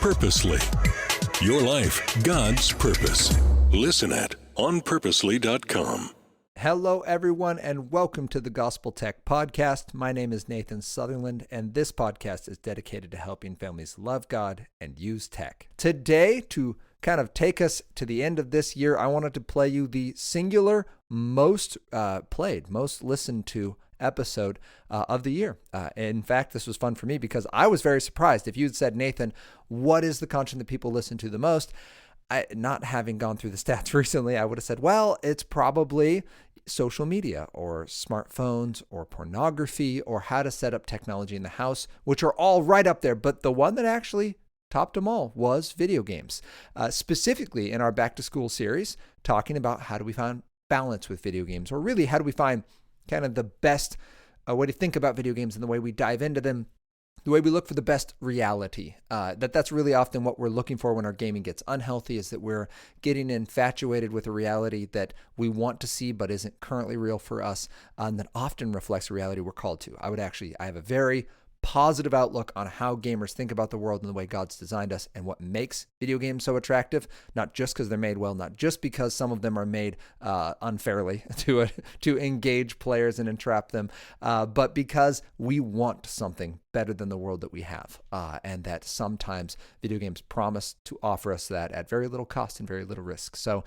Purposely. Your life, God's purpose. Listen at onpurposely.com. Hello, everyone, and welcome to the Gospel Tech Podcast. My name is Nathan Sutherland, and this podcast is dedicated to helping families love God and use tech. Today, to kind of take us to the end of this year, I wanted to play you the singular most played, most listened to episode of the year. In fact, this was fun for me because I was very surprised. If you'd said, Nathan, what is the content that people listen to the most? Not having gone through the stats recently, I would have said, well, it's probably social media or smartphones or pornography or how to set up technology in the house, which are all right up there. But the one that actually topped them all was video games, specifically in our back to school series, talking about how do we find balance with video games, or really how do we find kind of the best way to think about video games and the way we dive into them, the way we look for the best reality. That's really often what we're looking for when our gaming gets unhealthy, is that we're getting infatuated with a reality that we want to see but isn't currently real for us, and that often reflects a reality we're called to. I have a very positive outlook on how gamers think about the world and the way God's designed us and what makes video games so attractive, not just because they're made well, not just because some of them are made unfairly to engage players and entrap them, but because we want something better than the world that we have, and that sometimes video games promise to offer us that at very little cost and very little risk. So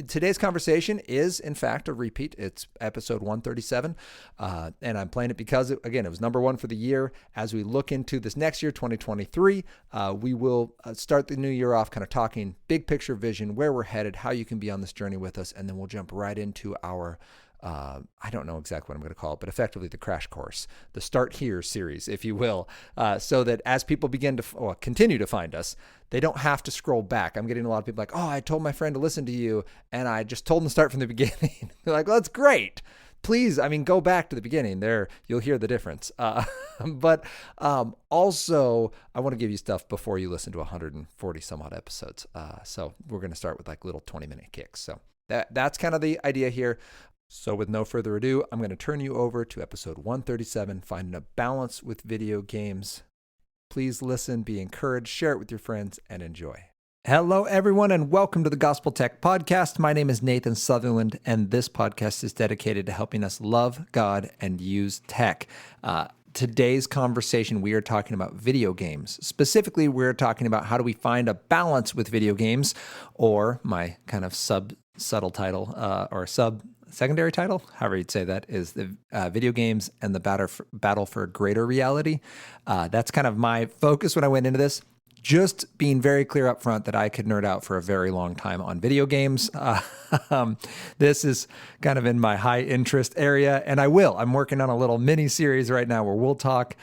today's conversation is, in fact, a repeat. It's episode 137, and I'm playing it because, it was number one for the year. As we look into this next year, 2023, we will start the new year off kind of talking big picture vision, where we're headed, how you can be on this journey with us, and then we'll jump right into our I don't know exactly what I'm going to call it, but effectively the crash course, the Start Here series, if you will, so that as people begin to continue to find us, they don't have to scroll back. I'm getting a lot of people like, oh, I told my friend to listen to you, and I just told them to start from the beginning. They're like, well, that's great. Please, go back to the beginning. There, you'll hear the difference. But also, I want to give you stuff before you listen to 140 some odd episodes. So we're going to start with like little 20-minute kicks. So that's kind of the idea here. So with no further ado, I'm going to turn you over to episode 137, Finding a Balance with Video Games. Please listen, be encouraged, share it with your friends, and enjoy. Hello, everyone, and welcome to the Gospel Tech Podcast. My name is Nathan Sutherland, and this podcast is dedicated to helping us love God and use tech. Today's conversation, we are talking about video games. Specifically, we're talking about how do we find a balance with video games, or my kind of subtle title, or secondary title, however you'd say that, is the video games and the battle for greater reality. That's kind of my focus when I went into this. Just being very clear up front that I could nerd out for a very long time on video games. This is kind of in my high interest area, and I will. I'm working on a little mini series right now where we'll talk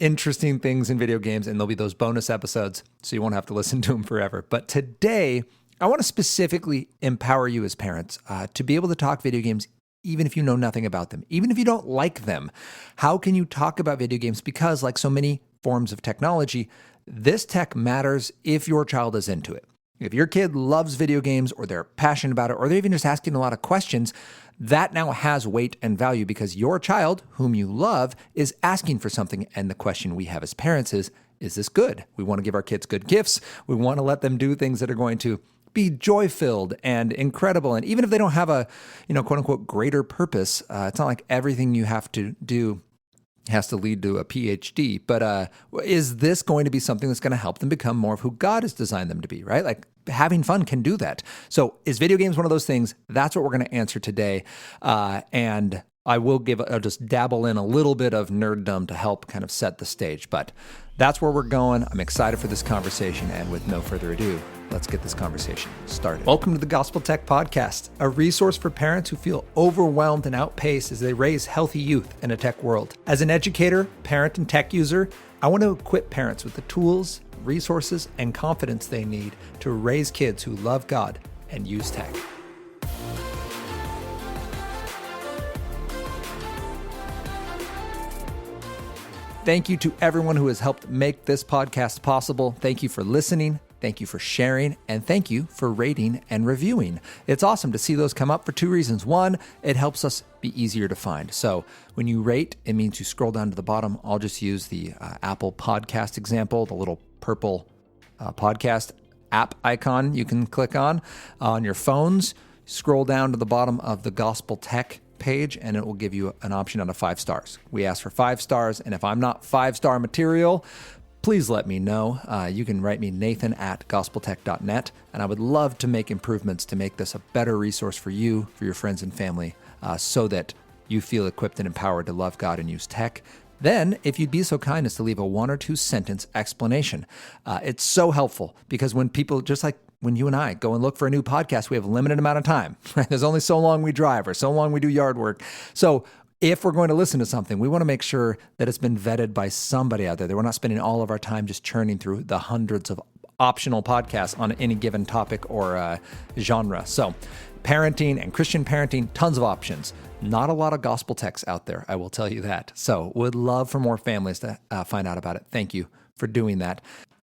interesting things in video games, and there'll be those bonus episodes, so you won't have to listen to them forever. But today, I want to specifically empower you as parents to be able to talk video games even if you know nothing about them, even if you don't like them. How can you talk about video games? Because like so many forms of technology, this tech matters if your child is into it. If your kid loves video games, or they're passionate about it, or they're even just asking a lot of questions, that now has weight and value because your child, whom you love, is asking for something. And the question we have as parents is this good? We want to give our kids good gifts. We want to let them do things that are going to be joy-filled and incredible. And even if they don't have a, quote unquote, greater purpose, it's not like everything you have to do has to lead to a PhD, but is this going to be something that's going to help them become more of who God has designed them to be, right? Like having fun can do that. So is video games one of those things? That's what we're going to answer today. And I'll just dabble in a little bit of nerddom to help kind of set the stage, but that's where we're going. I'm excited for this conversation, and with no further ado, let's get this conversation started. Welcome to the Gospel Tech Podcast, a resource for parents who feel overwhelmed and outpaced as they raise healthy youth in a tech world. As an educator, parent, and tech user, I want to equip parents with the tools, resources, and confidence they need to raise kids who love God and use tech. Thank you to everyone who has helped make this podcast possible. Thank you for listening. Thank you for sharing, and thank you for rating and reviewing. It's awesome to see those come up for two reasons. One, it helps us be easier to find. So when you rate, it means you scroll down to the bottom. I'll just use the Apple podcast example, the little purple podcast app icon you can click on your phones. Scroll down to the bottom of the Gospel Tech page, and it will give you an option out of 5 stars. We ask for 5 stars, and if I'm not 5-star material, please let me know. You can write me nathan@gospeltech.net, and I would love to make improvements to make this a better resource for you, for your friends and family, so that you feel equipped and empowered to love God and use tech. Then, if you'd be so kind as to leave a 1 or 2 sentence explanation. It's so helpful because when people, just like when you and I go and look for a new podcast, we have a limited amount of time. Right? There's only so long we drive or so long we do yard work. So if we're going to listen to something, we want to make sure that it's been vetted by somebody out there, that we're not spending all of our time just churning through the hundreds of optional podcasts on any given topic or genre. So parenting and Christian parenting, tons of options. Not a lot of gospel texts out there, I will tell you that. So would love for more families to find out about it. Thank you for doing that.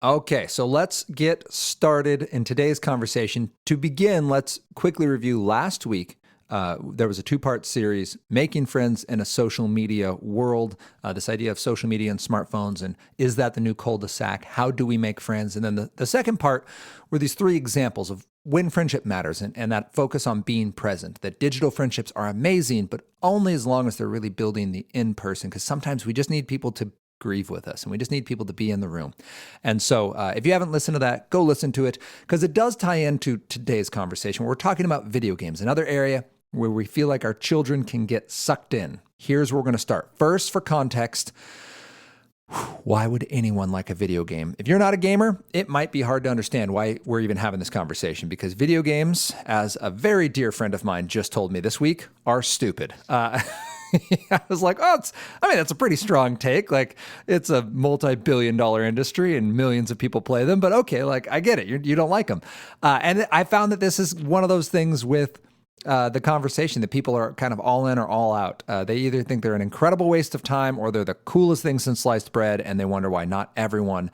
Okay, so let's get started in today's conversation. To begin, let's quickly review last week. There was a 2-part series, Making Friends in a Social Media World, this idea of social media and smartphones, and is that the new cul-de-sac? How do we make friends? And then the second part were these 3 examples of when friendship matters and that focus on being present, that digital friendships are amazing, but only as long as they're really building the in-person, because sometimes we just need people to grieve with us and we just need people to be in the room. And so if you haven't listened to that, go listen to it, because it does tie into today's conversation. We're talking about video games, another area where we feel like our children can get sucked in. Here's where we're going to start. First, for context, why would anyone like a video game? If you're not a gamer, it might be hard to understand why we're even having this conversation, because video games, as a very dear friend of mine just told me this week, are stupid. I was like, that's a pretty strong take. Like, it's a multi-billion-dollar industry and millions of people play them, but okay, like, I get it. You don't like them. And I found that this is one of those things with the conversation that people are kind of all in or all out. They either think they're an incredible waste of time or they're the coolest thing since sliced bread, and they wonder why not everyone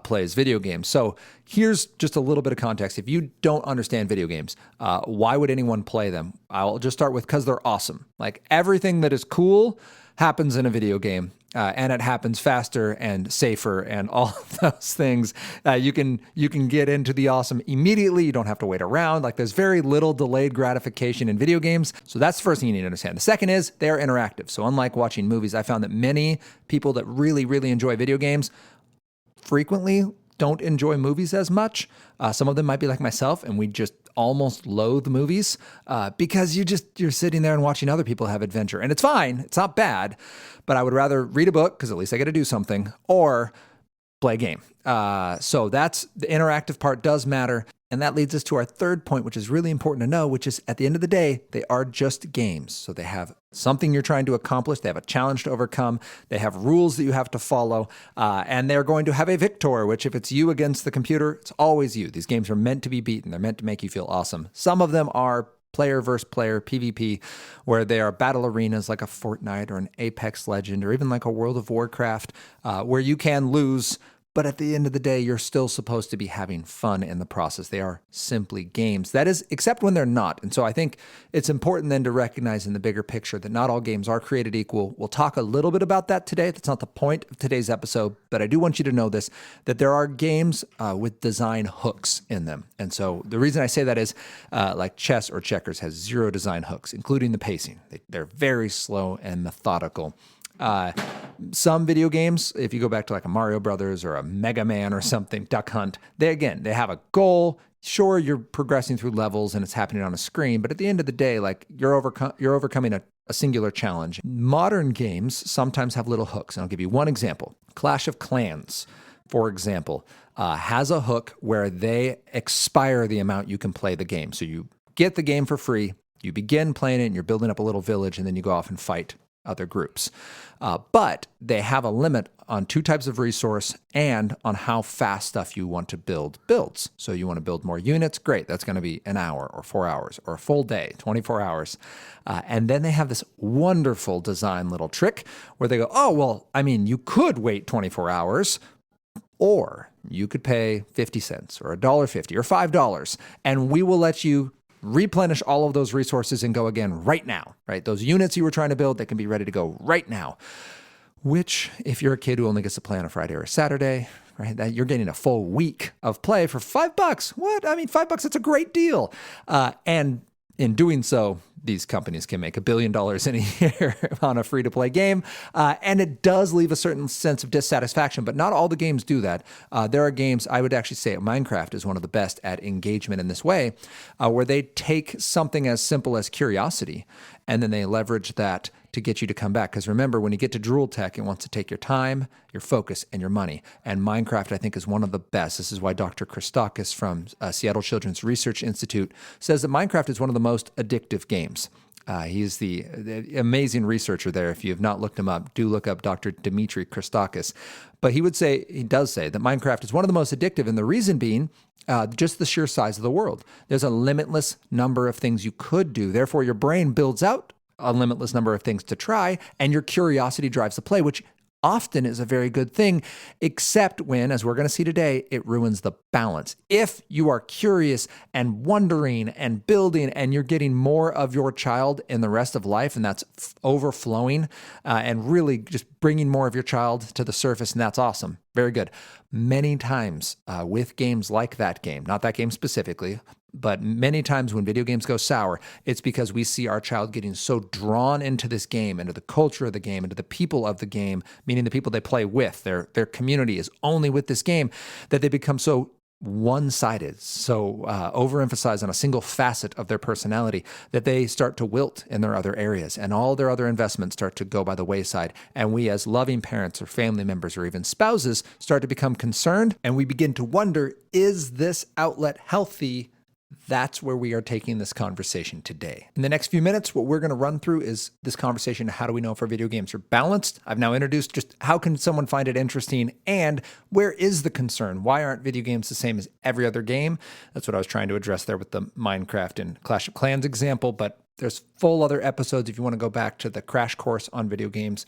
plays video games. So here's just a little bit of context. If you don't understand video games, why would anyone play them? I'll just start with because they're awesome. Like, everything that is cool happens in a video game. And it happens faster and safer and all of those things. You can get into the awesome immediately. You don't have to wait around. Like, there's very little delayed gratification in video games. So that's the first thing you need to understand. The second is they're interactive. So unlike watching movies, I found that many people that really, really enjoy video games frequently don't enjoy movies as much. Some of them might be like myself, and we just almost loathe movies because you're sitting there and watching other people have adventure. And it's fine. It's not bad. But I would rather read a book, because at least I get to do something, or play a game. So that's the interactive part does matter. And that leads us to our third point, which is really important to know, which is at the end of the day, they are just games. So they have something you're trying to accomplish. They have a challenge to overcome. They have rules that you have to follow. And they're going to have a victor, which if it's you against the computer, it's always you. These games are meant to be beaten. They're meant to make you feel awesome. Some of them are player versus player, PvP, where they are battle arenas like a Fortnite or an Apex Legend or even like a World of Warcraft, where you can lose. But at the end of the day, you're still supposed to be having fun in the process. They are simply games. That is, except when they're not. And so I think it's important then to recognize in the bigger picture that not all games are created equal. We'll talk a little bit about that today. That's not the point of today's episode, but I do want you to know this, that there are games with design hooks in them. And so the reason I say that is like chess or checkers has 0 design hooks, including the pacing. They're very slow and methodical. Some video games, if you go back to like a Mario Brothers or a Mega Man or something, Duck Hunt, they have a goal. Sure, you're progressing through levels and it's happening on a screen, but at the end of the day, like you're overcoming a singular challenge. Modern games sometimes have little hooks, and I'll give you one example. Clash of Clans, for example, has a hook where they expire the amount you can play the game. So you get the game for free, you begin playing it, and you're building up a little village, and then you go off and fight other groups. But they have a limit on 2 types of resource and on how fast stuff you want to build builds. So you want to build more units? Great. That's going to be an hour or 4 hours or a full day, 24 hours. And then they have this wonderful design little trick where they go, oh, well, I mean, you could wait 24 hours or you could pay 50 cents or $1.50 or $5, and we will let you replenish all of those resources and go again right now, right? Those units you were trying to build, they can be ready to go right now. Which, if you're a kid who only gets to play on a Friday or a Saturday, right? That you're getting a full week of play for $5. What? I mean, $5, that's a great deal. And in doing so, these companies can make $1 billion in a year on a free-to-play game. And it does leave a certain sense of dissatisfaction, but not all the games do that. There are games, I would actually say Minecraft is one of the best at engagement in this way, where they take something as simple as curiosity, and then they leverage that to get you to come back. Because remember, when you get to Drool Tech, it wants to take your time, your focus, and your money. And Minecraft, I think, is one of the best. This is why Dr. Christakis from Seattle Children's Research Institute says that Minecraft is one of the most addictive games. He's the amazing researcher there. If you have not looked him up, do look up Dr. Dmitry Christakis. But he does say that Minecraft is one of the most addictive, and the reason being just the sheer size of the world. There's a limitless number of things you could do. Therefore, your brain builds out a limitless number of things to try, and your curiosity drives the play, which often is a very good thing, except when, as we're going to see today, it ruins the balance. If you are curious and wondering and building, and you're getting more of your child in the rest of life, and that's overflowing and really just bringing more of your child to the surface, and that's awesome. Very good. Many times with games like that game, not that game specifically, but many times when video games go sour, it's because we see our child getting so drawn into this game, into the culture of the game, into the people of the game, meaning the people they play with, their community is only with this game, that they become so one-sided, so overemphasized on a single facet of their personality that they start to wilt in their other areas, and all their other investments start to go by the wayside. And we as loving parents or family members or even spouses start to become concerned, and we begin to wonder, is this outlet healthy? That's where we are taking this conversation today. In the next few minutes, what we're going to run through is this conversation. How do we know if our video games are balanced? I've now introduced just how can someone find it interesting, and where is the concern? Why aren't video games the same as every other game? That's what I was trying to address there with the Minecraft and Clash of Clans example, but there's full other episodes. If you want to go back to the crash course on video games,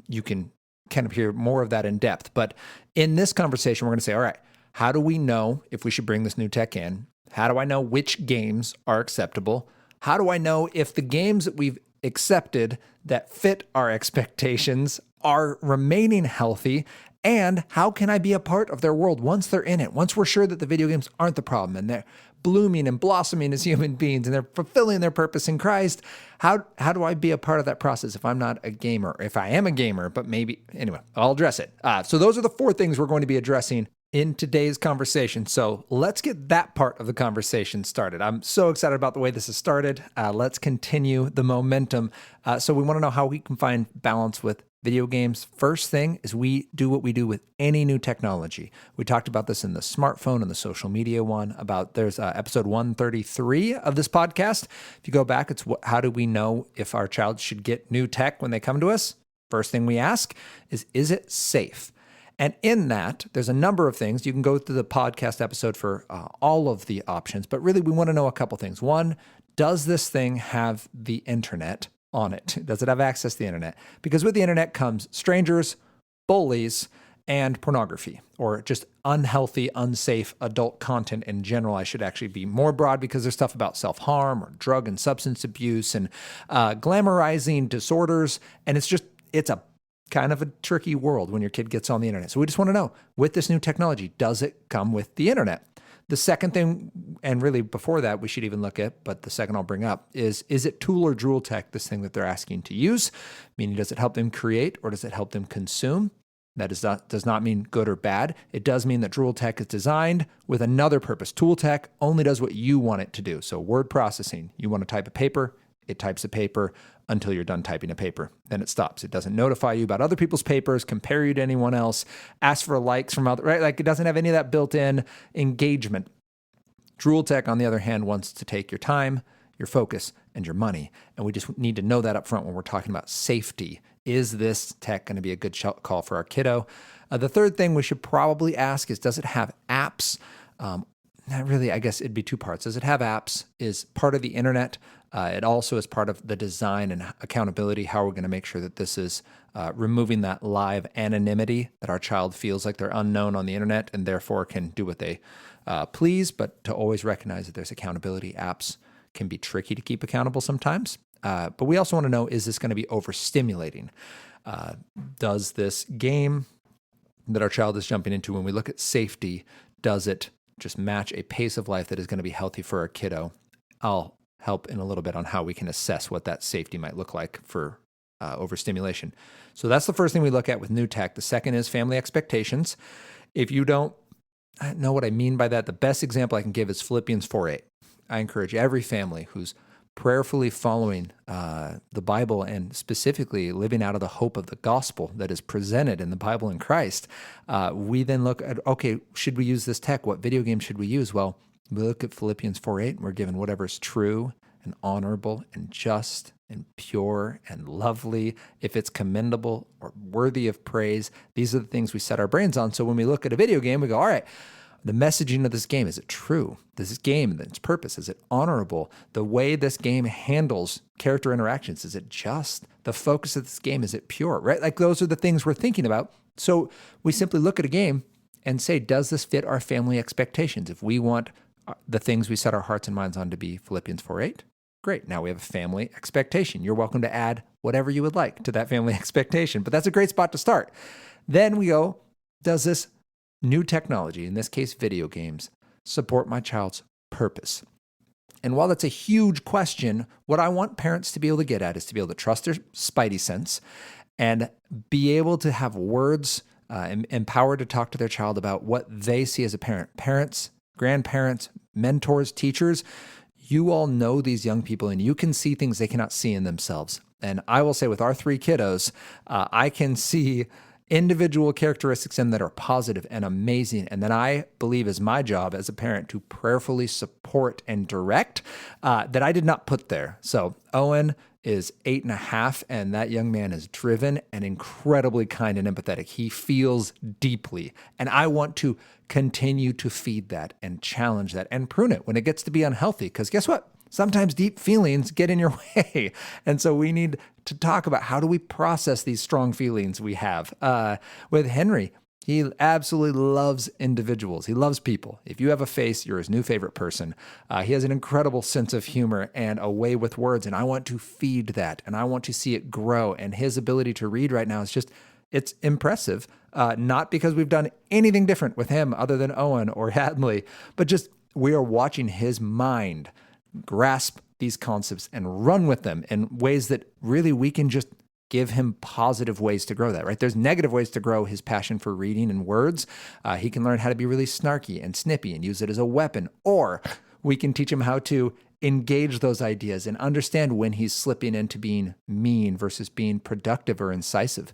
you can kind of hear more of that in depth. But in this conversation, we're going to say, all right, how do we know if we should bring this new tech in? How do I know which games are acceptable? How do I know if the games that we've accepted that fit our expectations are remaining healthy? And how can I be a part of their world once they're in it? Once we're sure that the video games aren't the problem and they're blooming and blossoming as human beings and they're fulfilling their purpose in Christ, how do I be a part of that process if I'm not a gamer? If I am a gamer, but maybe, anyway, I'll address it. So those are the 4 things we're going to be addressing in today's conversation. So let's get that part of the conversation started. I'm so excited about the way this has started. Let's continue the momentum. So we want to know how we can find balance with video games. First thing is we do what we do with any new technology. We talked about this in the smartphone and the social media one. There's episode 133 of this podcast. If you go back, it's how do we know if our child should get new tech when they come to us? First thing we ask is it safe? And in that, there's a number of things. You can go to the podcast episode for all of the options, but really we want to know a couple things. One, does this thing have the internet on it? Does it have access to the internet? Because with the internet comes strangers, bullies, and pornography, or just unhealthy, unsafe adult content in general. I should actually be more broad because there's stuff about self-harm or drug and substance abuse and glamorizing disorders. And it's a kind of a tricky world when your kid gets on the internet. So we just want to know, with this new technology, does it come with the internet? The second thing, and really before that, we should even look at, but the second I'll bring up, is it tool or Drool Tech, this thing that they're asking to use? Meaning, does it help them create or does it help them consume? That does not mean good or bad. It does mean that Drool Tech is designed with another purpose. Tool Tech only does what you want it to do. So word processing, you want to type a paper, it types a paper until you're done typing a paper. Then it stops. It doesn't notify you about other people's papers, compare you to anyone else, ask for likes from other, right? Like it doesn't have any of that built-in engagement. Drool Tech, on the other hand, wants to take your time, your focus, and your money. And we just need to know that up front when we're talking about safety. Is this tech going to be a good call for our kiddo? The third thing we should probably ask is, does it have apps? Really, I guess it'd be 2 parts. Does it have apps? Is part of the internet? It also is part of the design and accountability. How we're going to make sure that this is removing that live anonymity, that our child feels like they're unknown on the internet and therefore can do what they please, but to always recognize that there's accountability. Apps can be tricky to keep accountable sometimes. But we also want to know, is this going to be overstimulating? Does this game that our child is jumping into. When we look at safety, does it just match a pace of life that is going to be healthy for our kiddo? I'll help in a little bit on how we can assess what that safety might look like for overstimulation. So that's the first thing we look at with new tech. The second is family expectations. If you don't know what I mean by that, the best example I can give is Philippians 4:8. I encourage every family who's prayerfully following the Bible and specifically living out of the hope of the gospel that is presented in the Bible in Christ. We then look at, okay, should we use this tech? What video game should we use? Well, we look at Philippians 4:8, and we're given whatever is true and honorable and just and pure and lovely, if it's commendable or worthy of praise. These are the things we set our brains on. So when we look at a video game, we go, all right, the messaging of this game, is it true? This game, its purpose, is it honorable? The way this game handles character interactions, is it just? The focus of this game, is it pure, right? Like those are the things we're thinking about. So we simply look at a game and say, does this fit our family expectations? If we want the things we set our hearts and minds on to be Philippians 4:8, great. Now we have a family expectation. You're welcome to add whatever you would like to that family expectation, but that's a great spot to start. Then we go, does this new technology, in this case video games, support my child's purpose? And while that's a huge question, what I want parents to be able to get at is to be able to trust their spidey sense and be able to have words empowered to talk to their child about what they see as a parent. Parents, grandparents, mentors, teachers, you all know these young people and you can see things they cannot see in themselves. And I will say with our 3 kiddos, I can see individual characteristics in them that are positive and amazing. And then I believe is my job as a parent to prayerfully support and direct that I did not put there. So Owen is 8.5, and that young man is driven and incredibly kind and empathetic. He feels deeply, and I want to continue to feed that and challenge that and prune it when it gets to be unhealthy, because guess what? Sometimes deep feelings get in your way. And so we need to talk about how do we process these strong feelings we have. With Henry, he absolutely loves individuals. He loves people. If you have a face, you're his new favorite person. He has an incredible sense of humor and a way with words, and I want to feed that, and I want to see it grow. And his ability to read right now is just, it's impressive. Not because we've done anything different with him other than Owen or Hadley, but just we are watching his mind grasp these concepts and run with them in ways that really we can just give him positive ways to grow that, right? There's negative ways to grow his passion for reading and words. He can learn how to be really snarky and snippy and use it as a weapon, or we can teach him how to engage those ideas and understand when he's slipping into being mean versus being productive or incisive.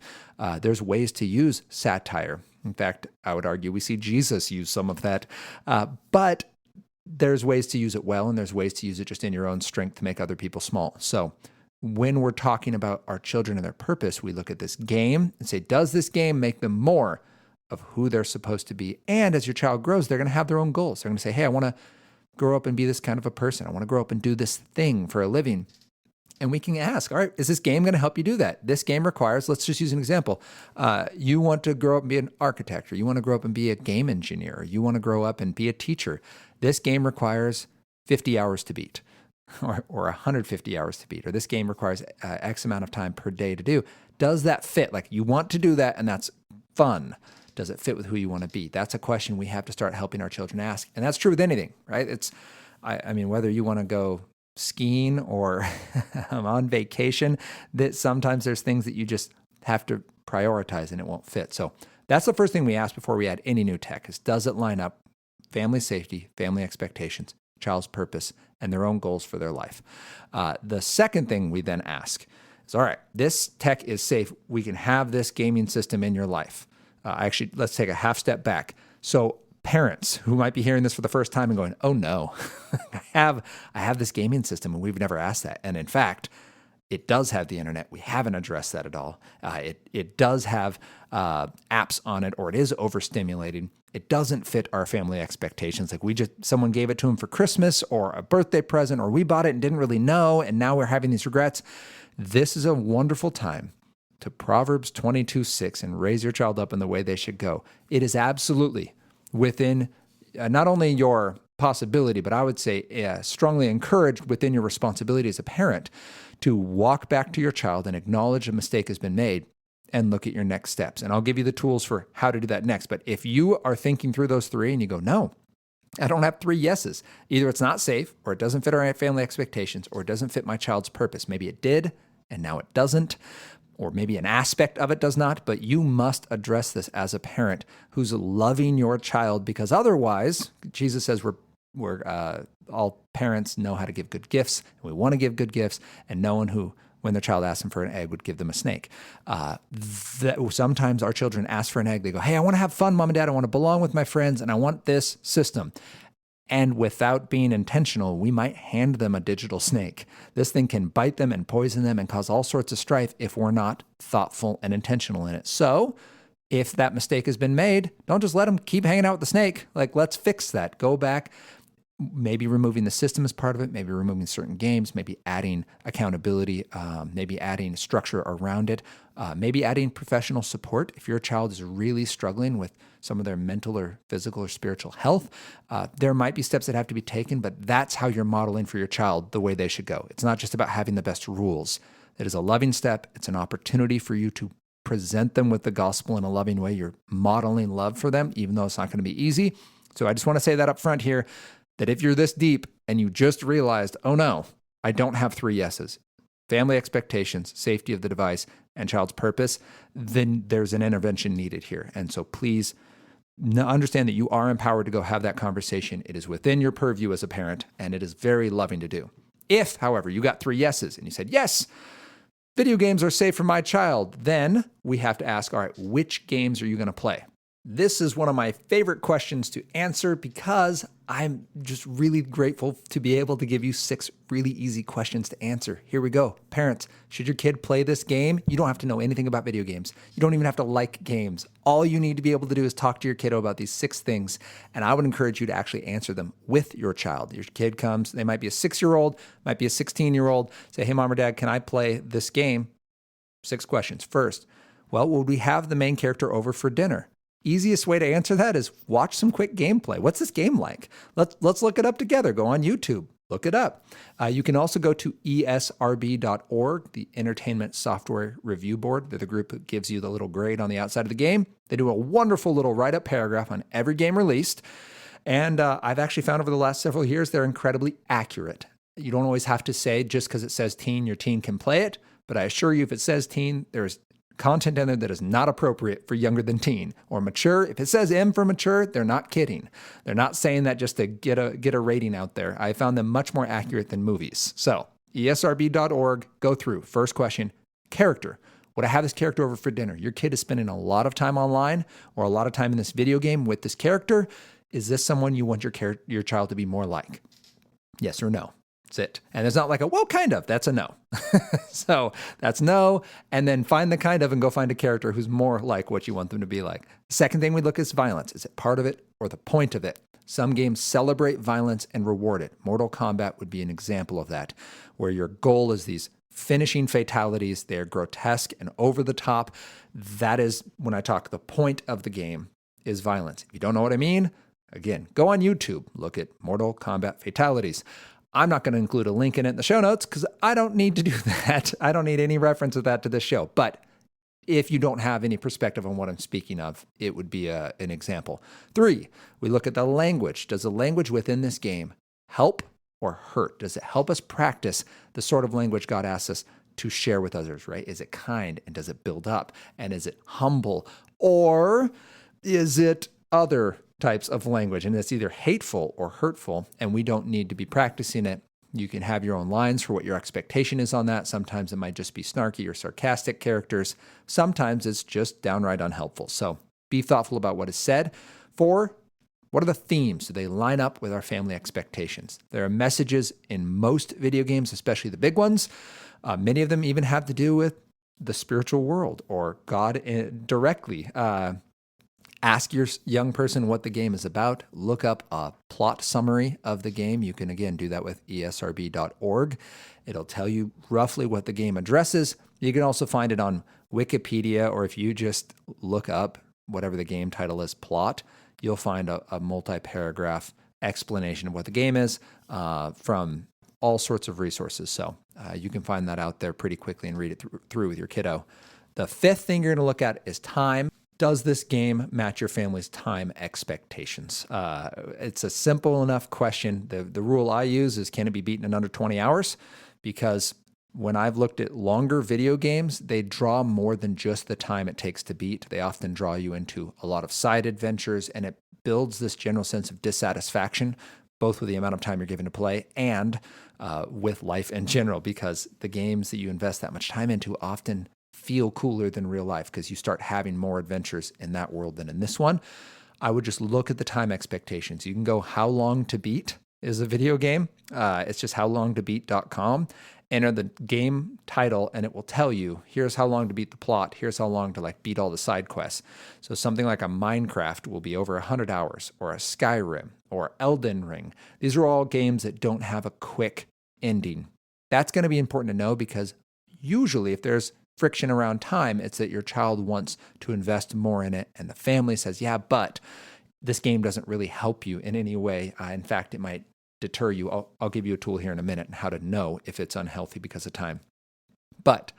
There's ways to use satire. In fact, I would argue we see Jesus use some of that, but there's ways to use it well, and there's ways to use it just in your own strength to make other people small. So when we're talking about our children and their purpose, we look at this game and say, does this game make them more of who they're supposed to be? And as your child grows, they're going to have their own goals. They're going to say, hey, I want to grow up and be this kind of a person. I want to grow up and do this thing for a living. And we can ask, all right, is this game going to help you do that? This game requires, let's just use an example. You want to grow up and be an architect, or you want to grow up and be a game engineer, or you want to grow up and be a teacher. This game requires 50 hours to beat, or 150 hours to beat, or this game requires X amount of time per day to do. Does that fit? Like, you want to do that, and that's fun. Does it fit with who you want to be? That's a question we have to start helping our children ask. And that's true with anything, right? I mean, whether you want to go skiing or on vacation, that sometimes there's things that you just have to prioritize and it won't fit. So that's the first thing we ask before we add any new tech is, does it line up family safety, family expectations, child's purpose, and their own goals for their life? The second thing we then ask is, all right, this tech is safe. We can have this gaming system in your life. Actually, let's take a half step back. So parents who might be hearing this for the first time and going, oh no, I have this gaming system and we've never asked that. And in fact, it does have the internet. We haven't addressed that at all. It does have apps on it, or it is overstimulating. It doesn't fit our family expectations. Like someone gave it to him for Christmas or a birthday present, or we bought it and didn't really know, and now we're having these regrets. This is a wonderful time to Proverbs 22:6 and raise your child up in the way they should go. It is absolutely within not only your possibility, but I would say strongly encouraged within your responsibility as a parent to walk back to your child and acknowledge a mistake has been made and look at your next steps. And I'll give you the tools for how to do that next. But if you are thinking through those three and you go, no, I don't have three yeses. Either it's not safe, or it doesn't fit our family expectations, or it doesn't fit my child's purpose. Maybe it did, and now it doesn't, or maybe an aspect of it does not, but you must address this as a parent who's loving your child, because otherwise, Jesus says we're all parents know how to give good gifts, and we want to give good gifts, and no one who, when their child asks them for an egg, would give them a snake. Sometimes our children ask for an egg. They go, hey, I want to have fun, mom and dad. I want to belong with my friends, and I want this system. And without being intentional, we might hand them a digital snake. This thing can bite them and poison them and cause all sorts of strife if we're not thoughtful and intentional in it. So if that mistake has been made, don't just let them keep hanging out with the snake. Like, let's fix that. Go back. Maybe removing the system as part of it, maybe removing certain games, maybe adding accountability, maybe adding structure around it, maybe adding professional support. If your child is really struggling with some of their mental or physical or spiritual health, there might be steps that have to be taken, but that's how you're modeling for your child the way they should go. It's not just about having the best rules. It is a loving step. It's an opportunity for you to present them with the gospel in a loving way. You're modeling love for them, even though it's not going to be easy. So I just want to say that up front here, that if you're this deep and you just realized, oh no, I don't have three yeses, family expectations, safety of the device, and child's purpose, then there's an intervention needed here. And so please understand that you are empowered to go have that conversation. It is within your purview as a parent, and it is very loving to do. If, however, you got three yeses and you said, yes, video games are safe for my child, then we have to ask, all right, which games are you going to play? This is one of my favorite questions to answer because I'm just really grateful to be able to give you 6 really easy questions to answer. Here we go. Parents, should your kid play this game? You don't have to know anything about video games. You don't even have to like games. All you need to be able to do is talk to your kiddo about these 6 things, and I would encourage you to actually answer them with your child. Your kid comes, they might be a 6-year-old, might be a 16-year-old. Say, hey, mom or dad, can I play this game? 6 questions. First, well, would we have the main character over for dinner? Easiest way to answer that is watch some quick gameplay. What's this game like? Let's look it up together. Go on YouTube. Look it up. You can also go to esrb.org, the Entertainment Software Review Board. They're the group that gives you the little grade on the outside of the game. They do a wonderful little write-up paragraph on every game released. And I've actually found over the last several years, they're incredibly accurate. You don't always have to say, just because it says teen, your teen can play it. But I assure you, if it says teen, there's content in there that is not appropriate for younger than teen or mature. If it says M for mature, they're not kidding. They're not saying that just to get a rating out there. I found them much more accurate than movies. So esrb.org, go through. First question, character. Would I have this character over for dinner? Your kid is spending a lot of time online or a lot of time in this video game with this character. Is this someone you want your child to be more like? Yes or no? That's it. And it's not like well, kind of. That's a no. So that's no. And then find the kind of and go find a character who's more like what you want them to be like. The second thing we look is violence. Is it part of it or the point of it? Some games celebrate violence and reward it. Mortal Kombat would be an example of that, where your goal is these finishing fatalities. They're grotesque and over the top. That is, when I talk, the point of the game is violence. If you don't know what I mean, again, go on YouTube. Look at Mortal Kombat fatalities. I'm not going to include a link in it in the show notes because I don't need to do that. I don't need any reference of that to this show. But if you don't have any perspective on what I'm speaking of, it would be an example. 3, we look at the language. Does the language within this game help or hurt? Does it help us practice the sort of language God asks us to share with others, right? Is it kind and does it build up? And is it humble? Or is it other types of language, and it's either hateful or hurtful, and we don't need to be practicing it. You can have your own lines for what your expectation is on that. Sometimes it might just be snarky or sarcastic characters. Sometimes it's just downright unhelpful. So be thoughtful about what is said. 4, what are the themes? Do they line up with our family expectations? There are messages in most video games, especially the big ones. Many of them even have to do with the spiritual world or God directly. Ask your young person what the game is about. Look up a plot summary of the game. You can, again, do that with esrb.org. It'll tell you roughly what the game addresses. You can also find it on Wikipedia, or if you just look up whatever the game title is, plot, you'll find a multi-paragraph explanation of what the game is from all sorts of resources. So you can find that out there pretty quickly and read it through with your kiddo. The fifth thing you're going to look at is time. Does this game match your family's time expectations? It's a simple enough question. The rule I use is, can it be beaten in under 20 hours? Because when I've looked at longer video games, they draw more than just the time it takes to beat. They often draw you into a lot of side adventures, and it builds this general sense of dissatisfaction, both with the amount of time you're given to play and with life in general, because the games that you invest that much time into often feel cooler than real life because you start having more adventures in that world than in this one. I would just look at the time expectations. You can go how long to beat is a video game. It's just howlongtobeat.com. Enter the game title and it will tell you, here's how long to beat the plot. Here's how long to beat all the side quests. So something like a Minecraft will be over 100 hours, or a Skyrim or Elden Ring. These are all games that don't have a quick ending. That's going to be important to know, because usually if there's friction around time, it's that your child wants to invest more in it, and the family says, yeah, but this game doesn't really help you in any way. In fact, it might deter you. I'll give you a tool here in a minute on how to know if it's unhealthy because of time. But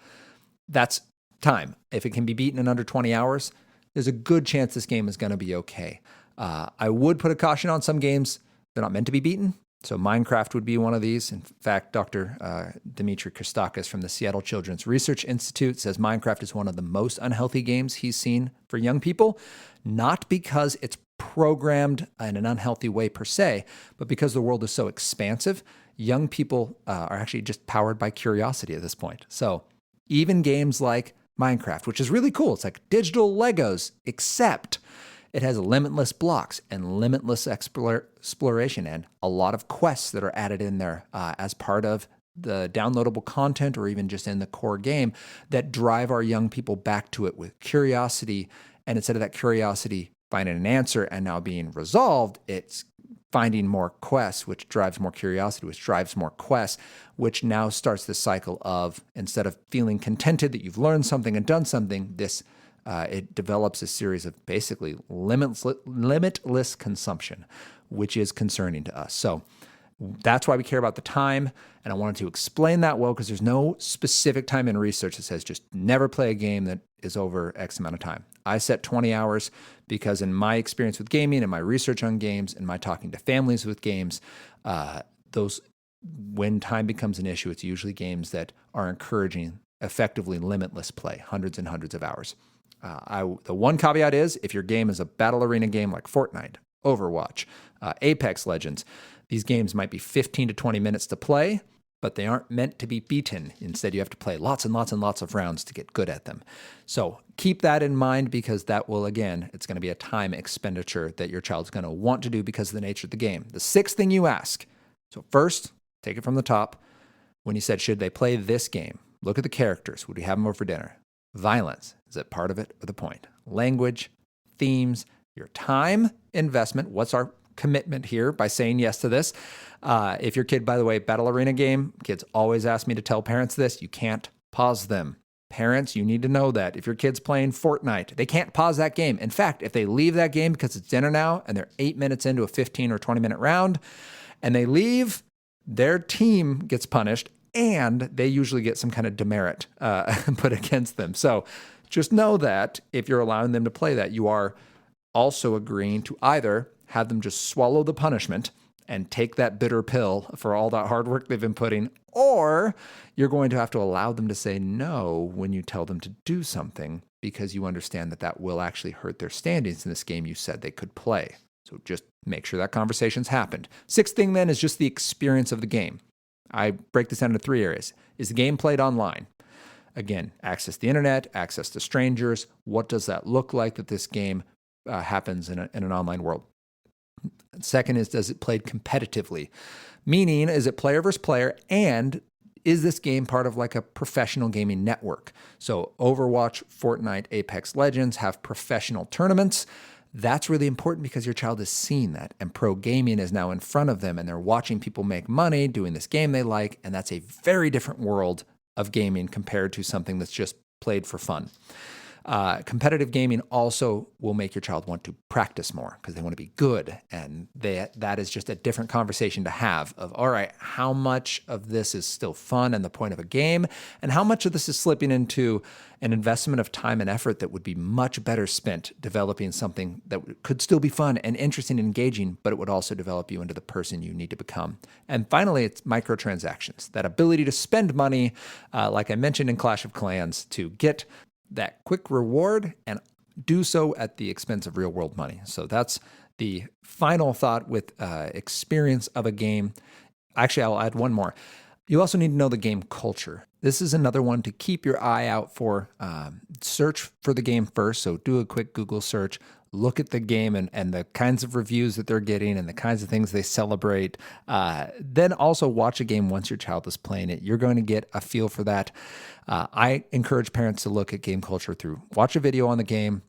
that's time. If it can be beaten in under 20 hours, there's a good chance this game is going to be okay. I would put a caution on some games. They're not meant to be beaten. So Minecraft would be one of these. In fact, Dr. Dimitri Christakis from the Seattle Children's Research Institute says Minecraft is one of the most unhealthy games he's seen for young people, not because it's programmed in an unhealthy way per se, but because the world is so expansive. Young people are actually just powered by curiosity at this point. So even games like Minecraft, which is really cool, it's like digital Legos, except it has limitless blocks and limitless exploration and a lot of quests that are added in there as part of the downloadable content, or even just in the core game, that drive our young people back to it with curiosity. And instead of that curiosity finding an answer and now being resolved, it's finding more quests, which drives more curiosity, which drives more quests, which now starts this cycle of, instead of feeling contented that you've learned something and done something, it develops a series of basically limitless consumption, which is concerning to us. So that's why we care about the time. And I wanted to explain that well, because there's no specific time in research that says just never play a game that is over X amount of time. I set 20 hours because in my experience with gaming and my research on games and my talking to families with games, when time becomes an issue, it's usually games that are encouraging effectively limitless play, hundreds and hundreds of hours. The one caveat is, if your game is a battle arena game like Fortnite, Overwatch, Apex Legends, these games might be 15 to 20 minutes to play, but they aren't meant to be beaten. Instead, you have to play lots and lots and lots of rounds to get good at them. So keep that in mind, because that will, again, it's going to be a time expenditure that your child's going to want to do because of the nature of the game. The sixth thing you ask, so first, take it from the top. When you said, should they play this game? Look at the characters. Would we have them over for dinner? Violence, is it part of it or the point? Language, themes, your time investment. What's our commitment here by saying yes to this? If your kid, by the way, battle arena game, kids always ask me to tell parents this, you can't pause them. Parents, you need to know that. If your kid's playing Fortnite, they can't pause that game. In fact, if they leave that game because it's dinner now and they're 8 minutes into a 15 or 20-minute round and they leave, their team gets punished, and they usually get some kind of demerit put against them. So just know that if you're allowing them to play that, you are also agreeing to either have them just swallow the punishment and take that bitter pill for all that hard work they've been putting, or you're going to have to allow them to say no when you tell them to do something, because you understand that that will actually hurt their standings in this game you said they could play. So just make sure that conversation's happened. Sixth thing then is just the experience of the game. I break this down into 3 areas. Is the game played online? Again, access the internet, access to strangers. What does that look like that this game happens in an online world? Second is, does it played competitively? Meaning, is it player versus player, and is this game part of like a professional gaming network? So Overwatch, Fortnite, Apex Legends have professional tournaments. That's really important because your child is seeing that, and pro gaming is now in front of them, and they're watching people make money doing this game they like, and that's a very different world of gaming compared to something that's just played for fun. Competitive gaming also will make your child want to practice more because they want to be good. And that is just a different conversation to have of, all right, how much of this is still fun and the point of a game? And how much of this is slipping into an investment of time and effort that would be much better spent developing something that could still be fun and interesting and engaging, but it would also develop you into the person you need to become. And finally, it's microtransactions, that ability to spend money, like I mentioned in Clash of Clans, to get that quick reward and do so at the expense of real world money. So that's the final thought with experience of a game. Actually, I'll add one more. You also need to know the game culture. This is another one to keep your eye out for. Search for the game first. So do a quick Google search. Look at the game and the kinds of reviews that they're getting and the kinds of things they celebrate. Then also watch a game once your child is playing it. You're going to get a feel for that. I encourage parents to look at game culture through watch a video on the game,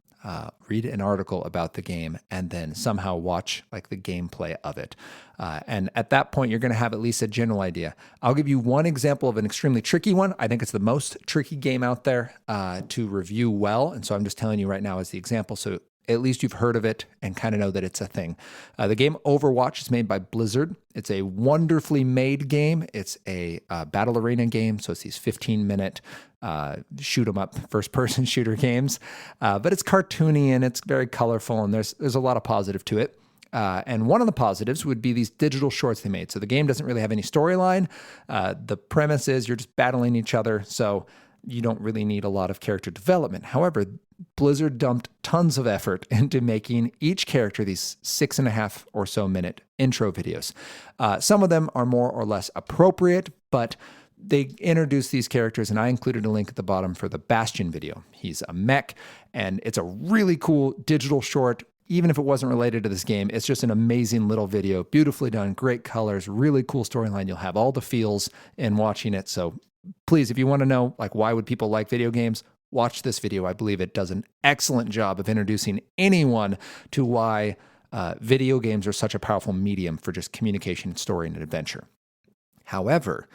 read an article about the game, and then somehow watch like the gameplay of it. And at that point, you're going to have at least a general idea. I'll give you one example of an extremely tricky one. I think it's the most tricky game out there to review well. And so I'm just telling you right now as the example. So at least you've heard of it and kind of know that it's a thing. The game Overwatch is made by Blizzard. It's a wonderfully made game. It's a battle arena game. So it's these 15-minute shoot 'em up first-person shooter games. But it's cartoony and it's very colorful, and there's a lot of positive to it. And one of the positives would be these digital shorts they made. So the game doesn't really have any storyline. The premise is you're just battling each other, so you don't really need a lot of character development. However, Blizzard dumped tons of effort into making each character these 6.5 or so minute intro videos. Some of them are more or less appropriate, but they introduced these characters, and I included a link at the bottom for the Bastion video. He's a mech, and it's a really cool digital short. Even if it wasn't related to this game, it's just an amazing little video, beautifully done, great colors, really cool storyline. You'll have all the feels in watching it. So please, if you want to know, like, why would people like video games, watch this video. I believe it does an excellent job of introducing anyone to why video games are such a powerful medium for just communication, story, and adventure. However,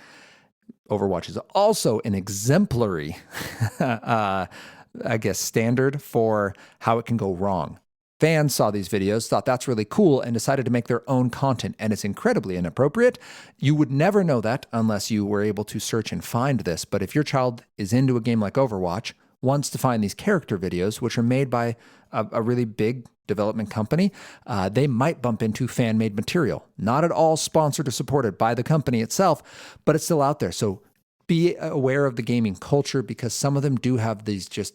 Overwatch is also an exemplary, standard for how it can go wrong. Fans saw these videos, thought that's really cool, and decided to make their own content, and it's incredibly inappropriate. You would never know that unless you were able to search and find this, but if your child is into a game like Overwatch, wants to find these character videos, which are made by a really big development company, they might bump into fan-made material. Not at all sponsored or supported by the company itself, but it's still out there. So be aware of the gaming culture, because some of them do have these just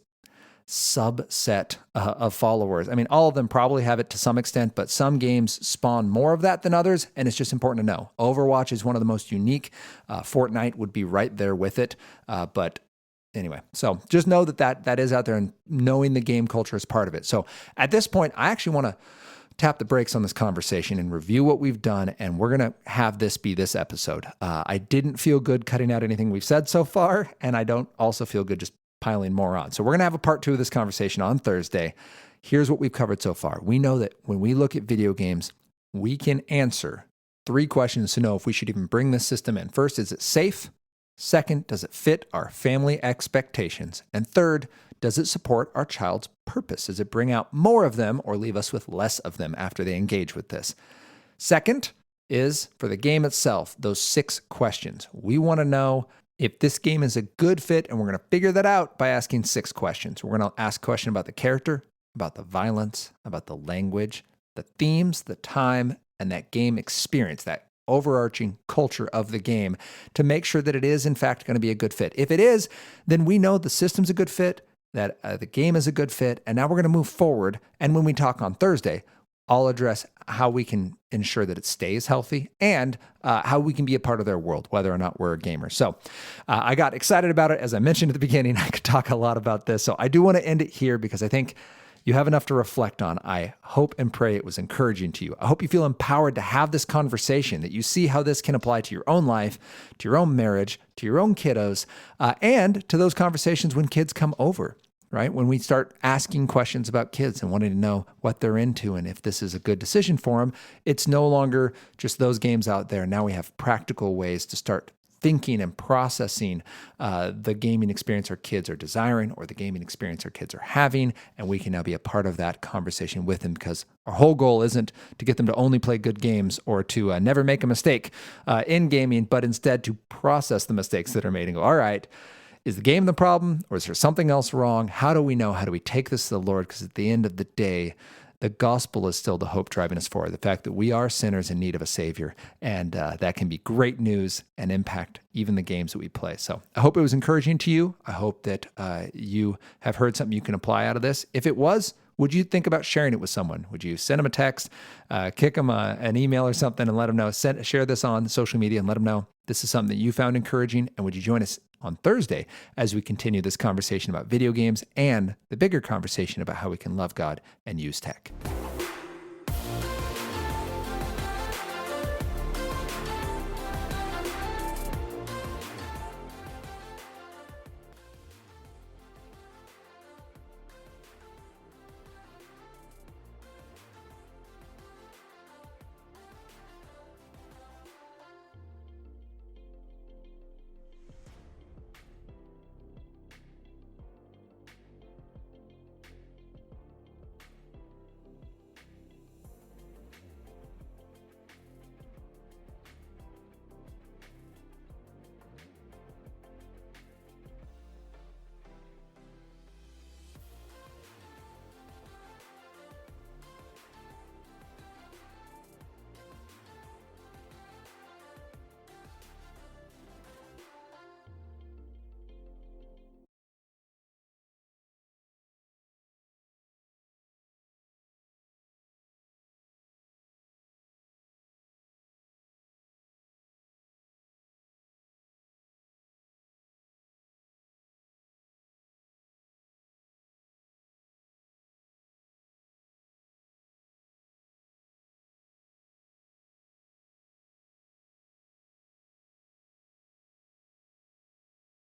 subset of followers. I mean, all of them probably have it to some extent, but some games spawn more of that than others, and it's just important to know. Overwatch is one of the most unique. Fortnite would be right there with it, but anyway, so just know that is out there, and knowing the game culture is part of it. So at this point, I actually want to tap the brakes on this conversation and review what we've done, and we're going to have this be this episode. I didn't feel good cutting out anything we've said so far, and I don't also feel good just piling more on. So we're going to have a part 2 of this conversation on Thursday. Here's what we've covered so far. We know that when we look at video games, we can answer 3 questions to know if we should even bring this system in. First, is it safe? Second, does it fit our family expectations? And third, does it support our child's purpose? Does it bring out more of them or leave us with less of them after they engage with this? Second is for the game itself, those 6 questions. We want to know if this game is a good fit, and we're going to figure that out by asking 6 questions. We're going to ask a question about the character, about the violence, about the language, the themes, the time, and that game experience, that overarching culture of the game, to make sure that it is, in fact, going to be a good fit. If it is, then we know the system's a good fit, that the game is a good fit, and now we're going to move forward. And when we talk on Thursday, I'll address how we can ensure that it stays healthy and how we can be a part of their world, whether or not we're a gamer. So I got excited about it. As I mentioned at the beginning, I could talk a lot about this. So I do want to end it here because I think you have enough to reflect on. I hope and pray it was encouraging to you. I hope you feel empowered to have this conversation, that you see how this can apply to your own life, to your own marriage, to your own kiddos, and to those conversations when kids come over. Right? When we start asking questions about kids and wanting to know what they're into and if this is a good decision for them, it's no longer just those games out there. Now we have practical ways to start thinking and processing the gaming experience our kids are desiring or the gaming experience our kids are having. And we can now be a part of that conversation with them, because our whole goal isn't to get them to only play good games or to never make a mistake in gaming, but instead to process the mistakes that are made and go, all right, is the game the problem, or is there something else wrong? How do we know? How do we take this to the Lord? Because at the end of the day, the gospel is still the hope driving us forward. The fact that we are sinners in need of a Savior, and that can be great news and impact even the games that we play. So I hope it was encouraging to you. I hope that you have heard something you can apply out of this. If it was, would you think about sharing it with someone? Would you send them a text, kick them an email or something and let them know? Share this on social media and let them know this is something that you found encouraging. And would you join us on Thursday as we continue this conversation about video games and the bigger conversation about how we can love God and use tech?